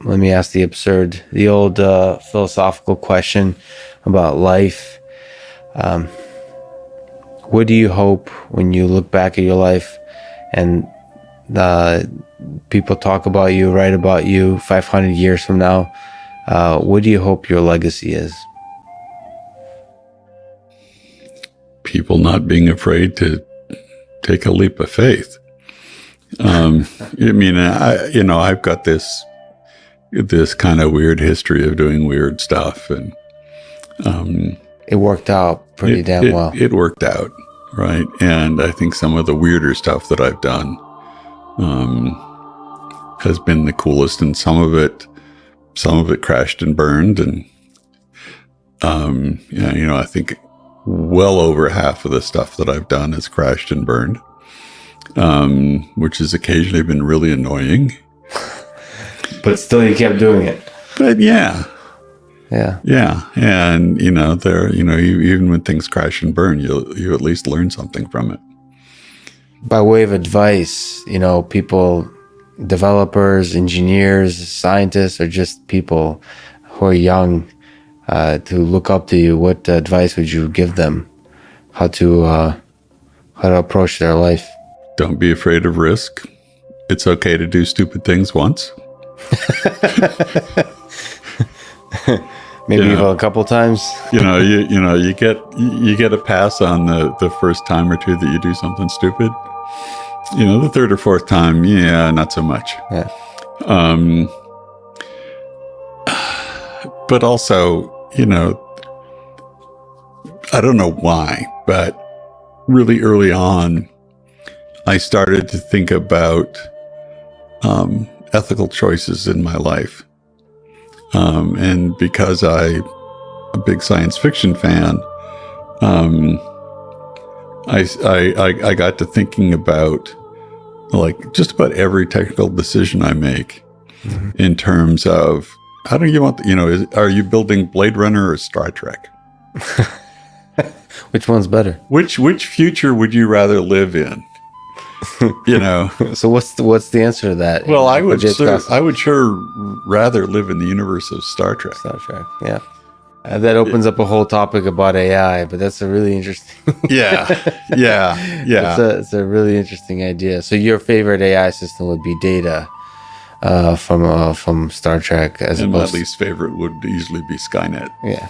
Let me ask the old philosophical question about life. What do you hope when you look back at your life and people talk about you, write about you 500 years from now? What do you hope your legacy is? People not being afraid to take a leap of faith. I've got this kind of weird history of doing weird stuff, and it worked out pretty damn well. It worked out, right? And I think some of the weirder stuff that I've done has been the coolest, and some of it crashed and burned, and I think well over half of the stuff that I've done has crashed and burned, which has occasionally been really annoying. But still, you kept doing it. But yeah. And even when things crash and burn, you at least learn something from it. By way of advice, people, developers, engineers, scientists, or just people who are young, to look up to you, what advice would you give them? How to approach their life? Don't be afraid of risk. It's okay to do stupid things once. Maybe even a couple times. You get a pass on the first time or two that you do something stupid. The third or fourth time, not so much. Yeah. But also, I don't know why, but really early on, I started to think about ethical choices in my life. And because I'm a big science fiction fan, I got to thinking about just about every technical decision I make, mm-hmm. in terms of how do you want, are you building Blade Runner or Star Trek? Which one's better? Which future would you rather live in? So what's the answer to that? Well, I would sure rather live in the universe of Star Trek. Star Trek, yeah. That opens up a whole topic about AI, but that's a really interesting. Yeah. It's a really interesting idea. So your favorite AI system would be Data, from Star Trek, and my least favorite would easily be Skynet. Yeah.